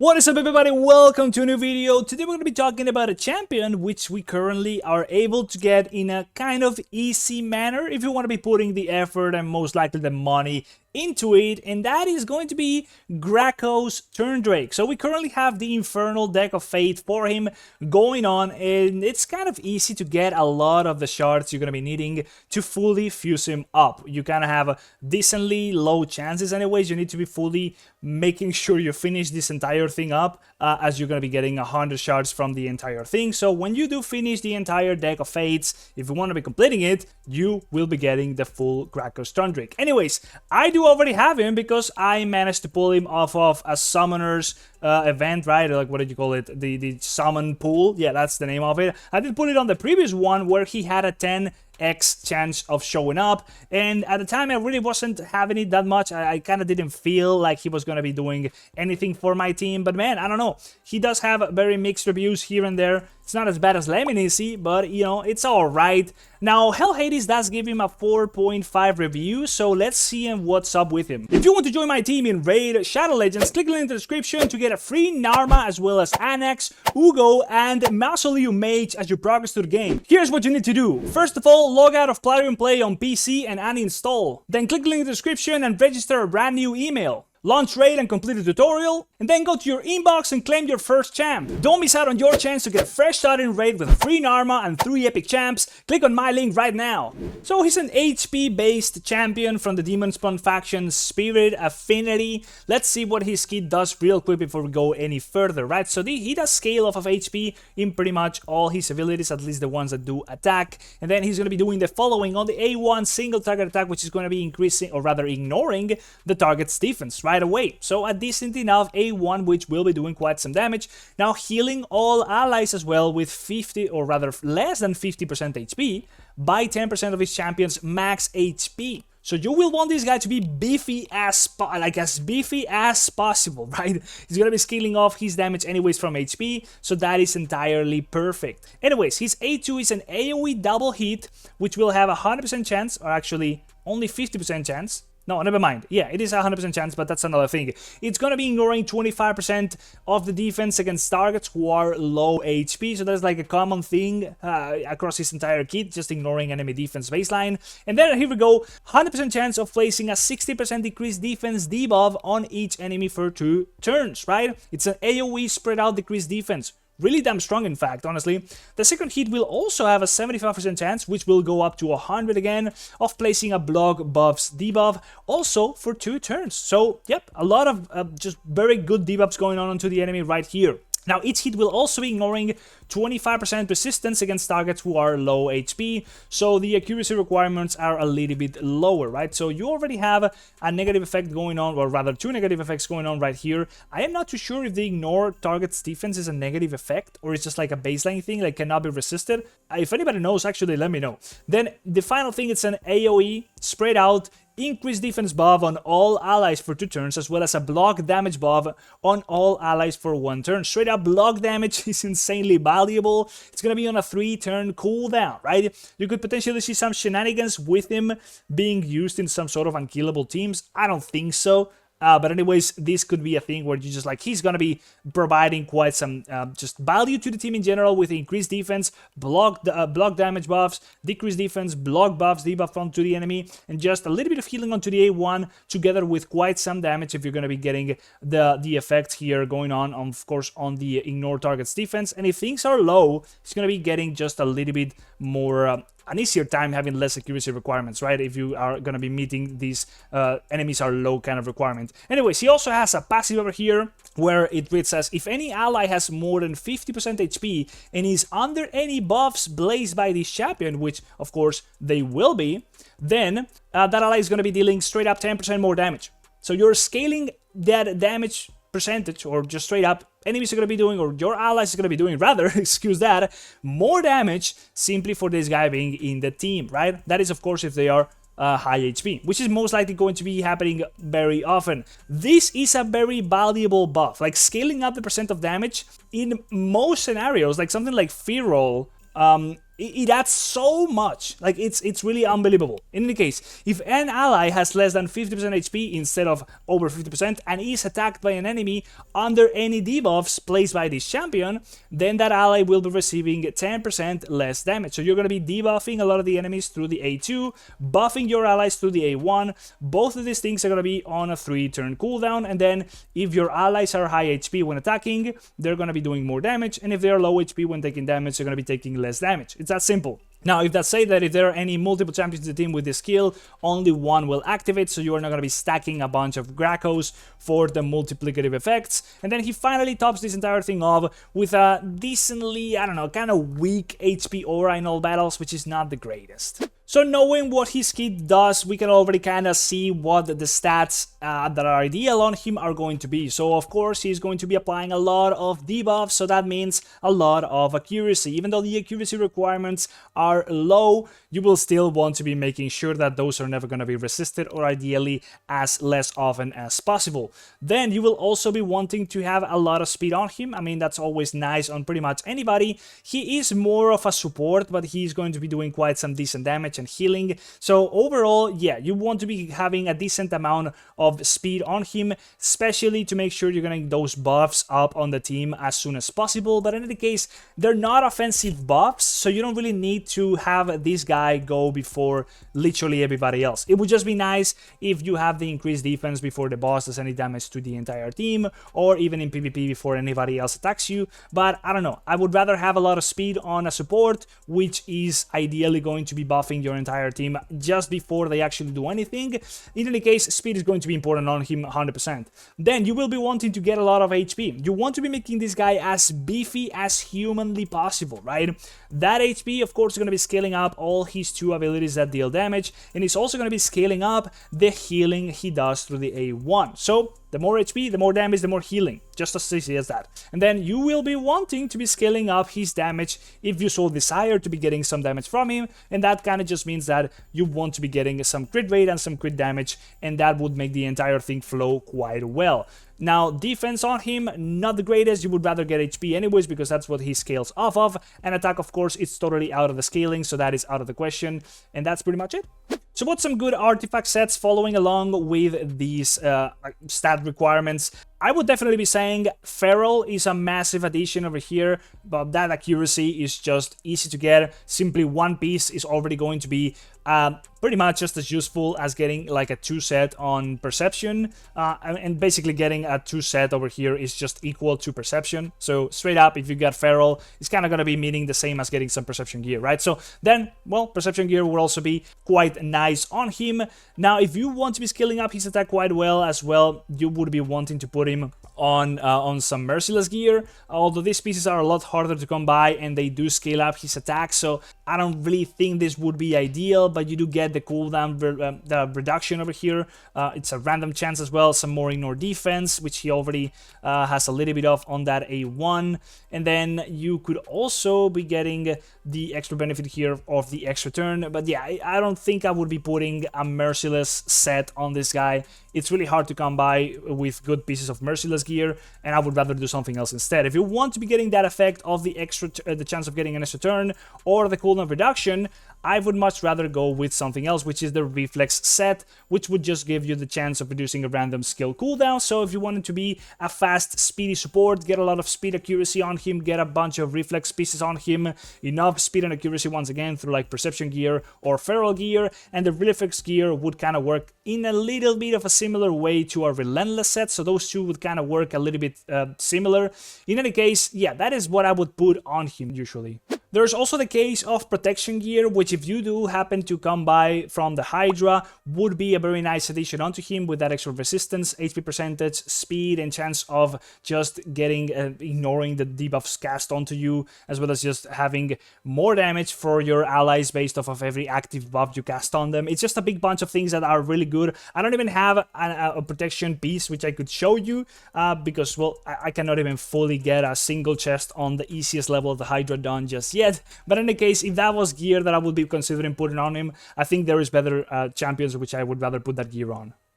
What is up, everybody? Welcome to a new video. Today we're going to be talking about a champion which we currently are able to get in a kind of easy manner if you want to be putting the effort and most likely the money into it, and that is going to be Gracchos Turn-Drake. So we currently have the Infernal deck of Fate for him going on, and it's kind of easy to get a lot of the shards you're going to be needing to fully fuse him up. You kind of have decently low chances anyways. You need to be fully making sure you finish this entire thing up, as you're going to be getting 100 shards from the entire thing. So when you do finish the entire deck of Fates, if you want to be completing it, you will be getting the full Gracchos Turn-Drake. Anyways, I do already have him because I managed to pull him off of a summoner's event, right? Like, what did you call it? The summon pool. Yeah, that's the name of it. I did put it on the previous one where he had a 10x chance of showing up, and at the time I really wasn't having it that much. I kind of didn't feel like he was going to be doing anything for my team, but man, I don't know. He does have very mixed reviews here and there. It's not as bad as Lemonisi, but you know, it's alright. Now, Hell Hades does give him a 4.5 review, so let's see what's up with him. If you want to join my team in Raid Shadow Legends, click the link in the description to get a free Narma as well as Anax, Uugo, and Mausoleum Mage as you progress through the game. Here's what you need to do. First of all, log out of Plarium Play on PC and uninstall. Then click the link in the description and register a brand new email. Launch Raid and complete the tutorial, and then go to your inbox and claim your first champ. Don't miss out on your chance to get a fresh start in Raid with a free Narma and 3 epic champs. Click on my link right now. So he's an HP based champion from the Demon Spawn faction Spirit Affinity. Let's see what his kit does real quick before we go any further, right? So he does scale off of HP in pretty much all his abilities, at least the ones that do attack. And then he's going to be doing the following on the A1 single target attack, which is going to be increasing, or rather ignoring, the target's defense, right away. So a decent enough A1 which will be doing quite some damage. Now healing all allies as well with 50, or rather less than 50% HP by 10% of his champion's max HP. So you will want this guy to be beefy as beefy as possible, right? He's gonna be scaling off his damage anyways from HP, so that is entirely perfect. Anyways, his A2 is an AoE double hit, which will have a 100% chance, or actually only 50% chance. No, never mind. Yeah, it is a 100% chance, but that's another thing. It's gonna be ignoring 25% of the defense against targets who are low HP, so that's like a common thing across his entire kit, just ignoring enemy defense baseline. And then here we go, 100% chance of placing a 60% decreased defense debuff on each enemy for 2 turns, right? It's an AoE spread out decreased defense. Really damn strong, in fact, honestly. The second hit will also have a 75% chance, which will go up to 100 again, of placing a block buffs debuff, also for 2 turns. So, yep, a lot of just very good debuffs going on onto the enemy right here. Now, each hit will also be ignoring 25% resistance against targets who are low HP, so the accuracy requirements are a little bit lower, right? So you already have a negative effect going on, or rather 2 negative effects going on right here. I am not too sure if the ignore target's defense is a negative effect, or it's just like a baseline thing, like cannot be resisted. If anybody knows, actually let me know. Then the final thing, it's an AoE spread out increased defense buff on all allies for 2 turns, as well as a block damage buff on all allies for 1 turn. Straight up block damage is insanely valuable. It's gonna be on a 3-turn cooldown, right? You could potentially see some shenanigans with him being used in some sort of unkillable teams. I don't think so. But anyways, this could be a thing where you just like, he's gonna be providing quite some just value to the team in general with increased defense, block damage buffs, decreased defense, block buffs, debuff onto the enemy, and just a little bit of healing onto the A1 together with quite some damage if you're gonna be getting the effect here going on, of course, on the ignore target's defense. And if things are low, it's gonna be getting just a little bit more an easier time having less accuracy requirements, right? If you are going to be meeting these enemies are low kind of requirement. Anyways, he also has a passive over here where it reads as, if any ally has more than 50% HP and is under any buffs blazed by this champion, which of course they will be, then that ally is going to be dealing straight up 10% more damage. So you're scaling that damage percentage, or just straight up enemies are going to be doing, or your allies are going to be doing, rather, excuse that, more damage simply for this guy being in the team, right? That is, of course, if they are high HP, which is most likely going to be happening very often. This is a very valuable buff, like scaling up the percent of damage in most scenarios, like something like Fear Roll It adds so much. Like, it's really unbelievable. In any case, if an ally has less than 50% HP instead of over 50% and is attacked by an enemy under any debuffs placed by this champion, then that ally will be receiving 10% less damage. So you're going to be debuffing a lot of the enemies through the A2, buffing your allies through the A1. Both of these things are going to be on a 3-turn cooldown, and then if your allies are high HP when attacking, they're going to be doing more damage, and if they are low HP when taking damage, they're going to be taking less damage. It's that simple. Now, if that say that if there are any multiple champions in the team with this skill, only one will activate, so you are not going to be stacking a bunch of Gracchos for the multiplicative effects. And then he finally tops this entire thing off with a decently, I don't know, kind of weak HP aura in all battles, which is not the greatest. So knowing what his kit does, we can already kind of see what the stats that are ideal on him are going to be. So of course he's going to be applying a lot of debuffs, so that means a lot of accuracy. Even though the accuracy requirements are low, you will still want to be making sure that those are never going to be resisted, or ideally as less often as possible. Then you will also be wanting to have a lot of speed on him. I mean, that's always nice on pretty much anybody. He is more of a support, but he's going to be doing quite some decent damage and healing. So overall, yeah, you want to be having a decent amount of speed on him, especially to make sure you're getting those buffs up on the team as soon as possible. But in any case, they're not offensive buffs, so you don't really need to have this guy go before literally everybody else. It would just be nice if you have the increased defense before the boss does any damage to the entire team, or even in PvP before anybody else attacks you. But I don't know, I would rather have a lot of speed on a support, which is ideally going to be buffing your entire team just before they actually do anything. In any case, speed is going to be important on him 100%. Then you will be wanting to get a lot of HP. You want to be making this guy as beefy as humanly possible, right? That HP, of course, is going to be scaling up all his 2 abilities that deal damage, and he's also going to be scaling up the healing he does through the A1. So the more HP, the more damage, the more healing. Just as easy as that. And then you will be wanting to be scaling up his damage if you so desire to be getting some damage from him. And that kind of just means that you want to be getting some crit rate and some crit damage. And that would make the entire thing flow quite well. Now, defense on him, not the greatest. You would rather get HP anyways, because that's what he scales off of. And attack, of course, it's totally out of the scaling, so that is out of the question. And that's pretty much it. So what's some good artifact sets following along with these stat requirements? I would definitely be saying Feral is a massive addition over here, but that accuracy is just easy to get. Simply one piece is already going to be pretty much just as useful as getting like a 2 set on Perception, and basically getting a 2 set over here is just equal to Perception. So straight up, if you get Feral, it's kind of going to be meaning the same as getting some Perception gear, right? So then, well, Perception gear will also be quite nice on him. Now, if you want to be scaling up his attack quite well as well, you would be wanting to put him on some Merciless gear, although these pieces are a lot harder to come by and they do scale up his attack, so I don't really think this would be ideal, but you do get the cooldown the reduction over here. It's a random chance as well, some more ignore defense, which he already has a little bit of on that A1, and then you could also be getting the extra benefit here of the extra turn. But yeah, I don't think I would be putting a Merciless set on this guy. It's really hard to come by with good pieces of Merciless gear, and I would rather do something else instead. If you want to be getting that effect of the extra the chance of getting an extra turn or the cooldown reduction, I would much rather go with something else, which is the Reflex set, which would just give you the chance of reducing a random skill cooldown. So if you wanted to be a fast, speedy support, get a lot of speed accuracy on him, get a bunch of Reflex pieces on him, enough speed and accuracy once again through like Perception gear or Feral gear, and the Reflex gear would kind of work in a little bit of a similar way to our Relentless set, so those two would kind of work a little bit similar. In any case, yeah, that is what I would put on him usually. There's also the case of Protection gear, which if you do happen to come by from the HYDRA, would be a very nice addition onto him with that extra resistance, HP percentage, speed, and chance of just getting ignoring the debuffs cast onto you, as well as just having more damage for your allies based off of every active buff you cast on them. It's just a big bunch of things that are really good. I don't even have a protection piece which I could show you because, well, I cannot even fully get a single chest on the easiest level of the HYDRA done just yet. But in any case, if that was gear that I would be considering putting on him, I think there is better champions which I would rather put that gear on.